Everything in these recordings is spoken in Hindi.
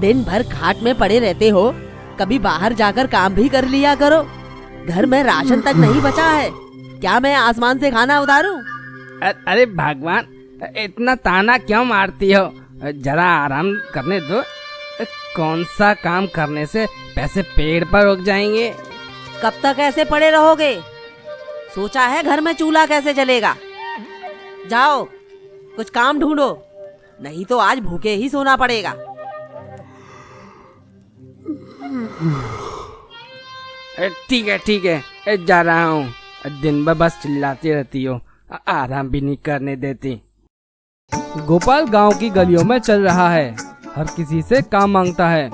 दिन भर खाट में पड़े रहते हो, कभी बाहर जाकर काम भी कर लिया करो। घर में राशन तक नहीं बचा है, क्या मैं आसमान से खाना उतारूं? अरे भगवान, इतना ताना क्यों मारती हो? जरा आराम करने दो। कौन सा काम करने से पैसे पेड़ पर उग जाएंगे? कब तक ऐसे पड़े रहोगे? सोचा है घर में चूल्हा कैसे जलेगा? जाओ कुछ काम ढूंढो, नहीं तो आज भूखे ही सोना पड़ेगा। ठीक है, जा रहा हूँ। दिन भर बस चिल्लाती रहती हो, आराम भी नहीं करने देती। गोपाल गांव की गलियों में चल रहा है, हर किसी से काम मांगता है।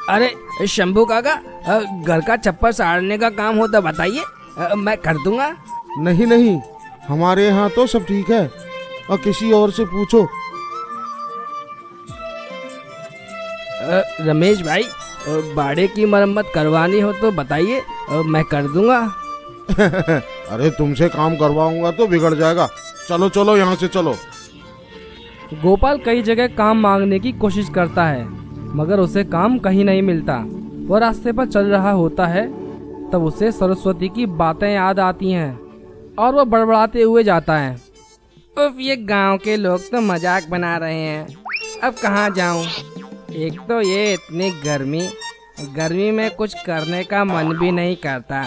अरे शंभू काका, घर का छप्पर साड़ने का काम हो तो बताइए, मैं कर दूंगा। नहीं, हमारे यहाँ तो सब ठीक है, और किसी और से पूछो। रमेश भाई, बाड़े की मरम्मत करवानी हो तो बताइए, मैं कर दूंगा। अरे तुमसे काम करवाऊंगा तो बिगड़ जाएगा। चलो यहाँ से चलो। गोपाल कई जगह काम मांगने की कोशिश करता है, मगर उसे काम कहीं नहीं मिलता। वह रास्ते पर चल रहा होता है, तब उसे सरस्वती की बातें याद आती हैं और वह बड़बड़ाते हुए जाता है। उफ, ये गांव के लोग तो मजाक बना रहे हैं, अब कहाँ जाऊं? एक तो ये इतनी गर्मी में कुछ करने का मन भी नहीं करता।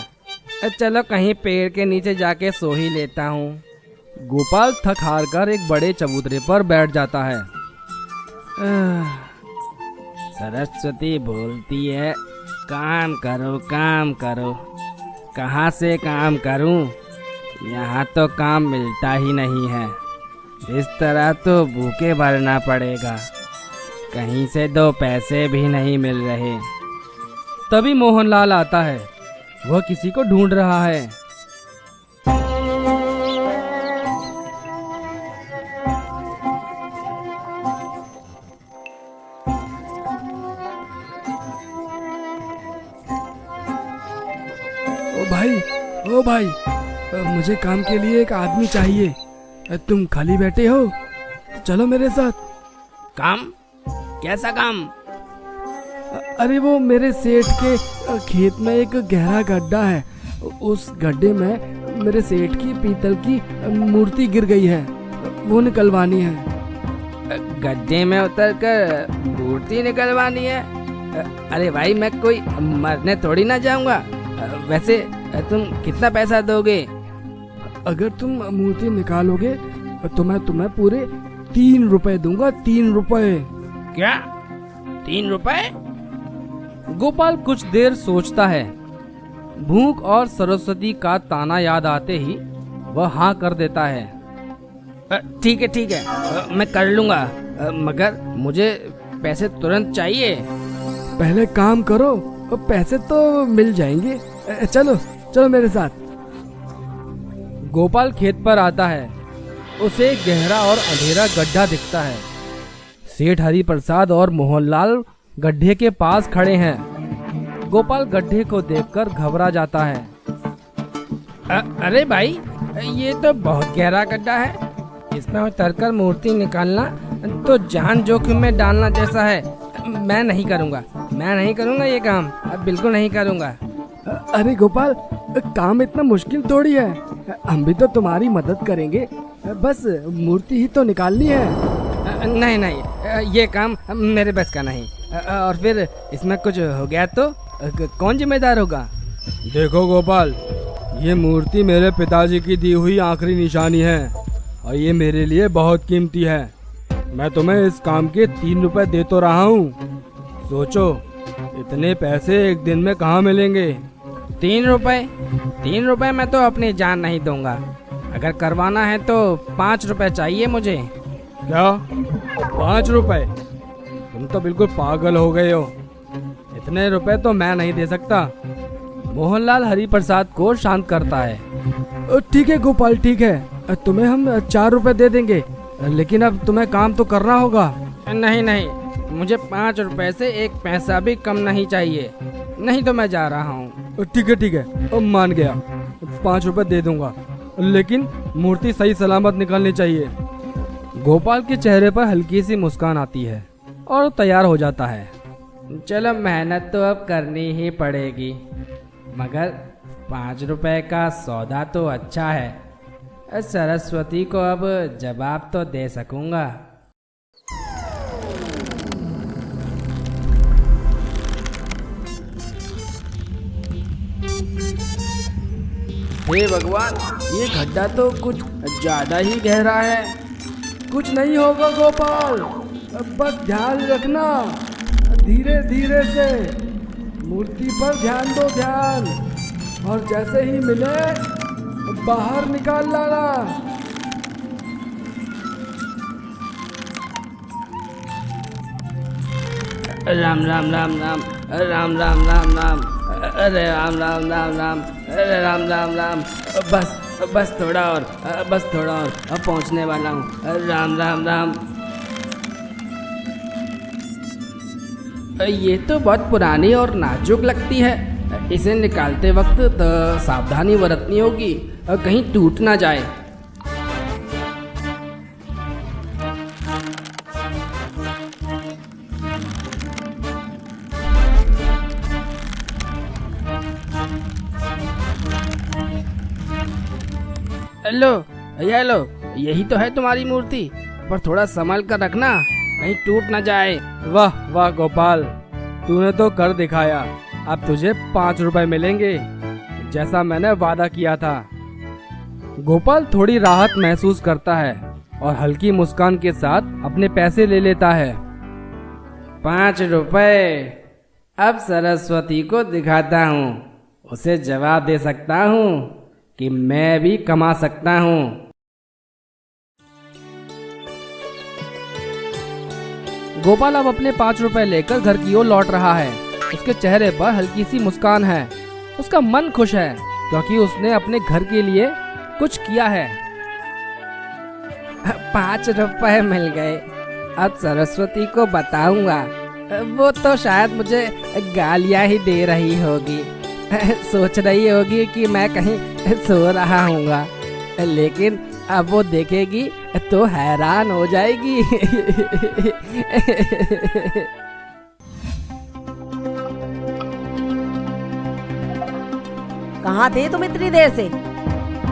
चलो कहीं पेड़ के नीचे जाके सो ही लेता हूँ। गोपाल थक हार कर एक बड़े चबूतरे पर बैठ जाता है। सरस्वती बोलती है, काम करो। कहाँ से काम करूं? यहाँ तो काम मिलता ही नहीं है। इस तरह तो भूखे भरना पड़ेगा, कहीं से 2 पैसे भी नहीं मिल रहे। तभी मोहनलाल आता है, वह किसी को ढूंढ रहा है। ओ भाई, मुझे काम के लिए एक आदमी चाहिए। तुम खाली बैठे हो? चलो मेरे साथ। काम? कैसा काम? अरे वो मेरे सेठ के खेत में एक गहरा गड्ढा है, उस गड्ढे में मेरे सेठ की पीतल की मूर्ति गिर गई है, वो निकलवानी है। गड्ढे में उतर कर मूर्ति निकलवानी है? अरे भाई, मैं कोई मरने थोड़ी ना जाऊंगा। वैसे तुम कितना पैसा दोगे? अगर तुम मूर्ति निकालोगे तो मैं तुम्हें पूरे 3 रुपए दूंगा। 3 रुपए। क्या 3 रुपए? गोपाल कुछ देर सोचता है। भूख और सरस्वती का ताना याद आते ही वह हाँ कर देता है। ठीक है, मैं कर लूंगा, मगर मुझे पैसे तुरंत चाहिए। पहले काम करो, पैसे तो मिल जाएंगे। चलो मेरे साथ। गोपाल खेत पर आता है, उसे गहरा और अंधेरा गड्ढा दिखता है। सेठ हरि प्रसाद और मोहनलाल गड्ढे के पास खड़े हैं। गोपाल गड्ढे को देखकर घबरा जाता है। अरे भाई, ये तो बहुत गहरा गड्ढा है, इसमें उतरकर मूर्ति निकालना तो जान जोखिम में डालना जैसा है। मैं नहीं करूँगा ये काम, बिल्कुल नहीं करूँगा। अरे गोपाल, काम इतना मुश्किल थोड़ी है, हम भी तो तुम्हारी मदद करेंगे, बस मूर्ति ही तो निकालनी है। नहीं, ये काम मेरे बस का नहीं। और फिर इसमें कुछ हो गया तो कौन जिम्मेदार होगा? देखो गोपाल, ये मूर्ति मेरे पिताजी की दी हुई आखिरी निशानी है और ये मेरे लिए बहुत कीमती है। मैं तुम्हें इस काम के 3 रुपए दे तो रहा हूँ। सोचो, इतने पैसे एक दिन में कहाँ मिलेंगे। 3 रुपए मैं तो अपनी जान नहीं दूंगा। अगर करवाना है तो 5 रुपए चाहिए मुझे। क्या 5 रुपए? तुम तो बिल्कुल पागल हो गए हो। इतने रुपए तो मैं नहीं दे सकता। मोहनलाल हरिप्रसाद को शांत करता है। ठीक है गोपाल, ठीक है, तुम्हें हम 4 रुपए दे देंगे, लेकिन अब तुम्हें काम तो करना होगा। नहीं नहीं, मुझे 5 रुपए से 1 पैसा भी कम नहीं चाहिए, नहीं तो मैं जा रहा हूँ। ठीक है, अब मान गया, 5 रुपए दे दूंगा, लेकिन मूर्ति सही सलामत निकलनी चाहिए। गोपाल के चेहरे पर हल्की सी मुस्कान आती है और तैयार हो जाता है। चलो, मेहनत तो अब करनी ही पड़ेगी, मगर 5 रुपए का सौदा तो अच्छा है। सरस्वती को अब जवाब तो दे सकूंगा। हे भगवान, ये गड्ढा तो कुछ ज्यादा ही गहरा है। कुछ नहीं होगा गोपाल, बस ध्यान रखना, धीरे धीरे से मूर्ति पर ध्यान दो, ध्यान, और जैसे ही मिले बाहर निकाल लाना। राम राम राम राम, राम राम राम राम, अरे राम राम राम राम, अरे राम राम राम। बस थोड़ा और, बस थोड़ा और, अब पहुंचने वाला हूँ। राम राम राम। ये तो बहुत पुरानी और नाजुक लगती है। इसे निकालते वक्त तो सावधानी बरतनी होगी, कहीं टूट ना जाए। हेलो, ये लो, यही तो है तुम्हारी मूर्ति, पर थोड़ा संभल कर रखना, कहीं टूट ना जाए। वाह वाह गोपाल, तूने तो कर दिखाया। अब तुझे 5 रुपए मिलेंगे, जैसा मैंने वादा किया था। गोपाल थोड़ी राहत महसूस करता है और हल्की मुस्कान के साथ अपने पैसे ले लेता है। 5 रुपए, अब सरस्वती को दिखाता हूँ, उसे जवाब दे सकता हूँ कि मैं भी कमा सकता हूँ। गोपाल अब अपने 5 रुपए लेकर घर की ओर लौट रहा है। उसके चेहरे पर हल्की सी मुस्कान है। उसका मन खुश है क्योंकि उसने अपने घर के लिए कुछ किया है। 5 रुपए मिल गए, अब सरस्वती को बताऊंगा। वो तो शायद मुझे गालियां ही दे रही होगी, सोच रही होगी कि मैं कहीं सो रहा हूँगा, लेकिन अब वो देखेगी तो हैरान हो जाएगी। कहाँ थे तुम इतनी देर से?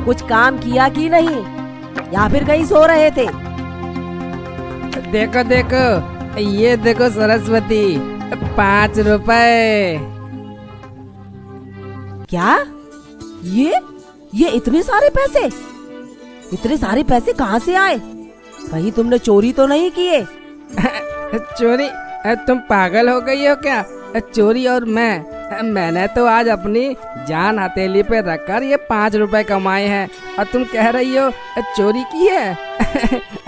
कुछ काम किया कि नहीं, या फिर कहीं सो रहे थे? देखो देखो, ये देखो सरस्वती, 5 रुपए। क्या? ये इतने सारे पैसे? इतने सारे पैसे कहाँ से आए? कहीं तुमने चोरी तो नहीं किए? चोरी? तुम पागल हो गई हो क्या? चोरी और मैंने तो आज अपनी जान हथेली पे रखकर ये 5 रुपए कमाए हैं, और तुम कह रही हो चोरी की है?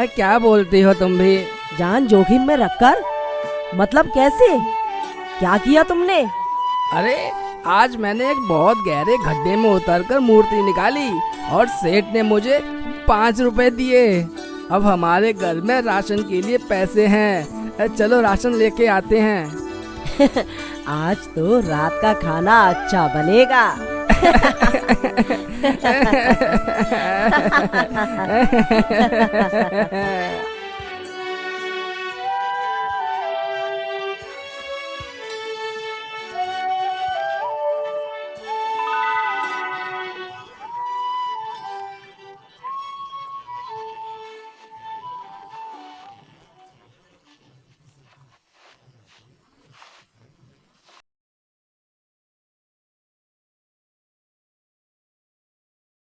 क्या बोलती हो तुम भी? जान जोखिम में रखकर? मतलब कैसे? क्या किया तुमने? अरे, आज मैंने एक बहुत गहरे गड्ढे में उतरकर मूर्ति निकाली और सेठ ने मुझे 5 रुपए दिए। अब हमारे घर में राशन के लिए पैसे हैं, चलो राशन लेके आते हैं। आज तो रात का खाना अच्छा बनेगा।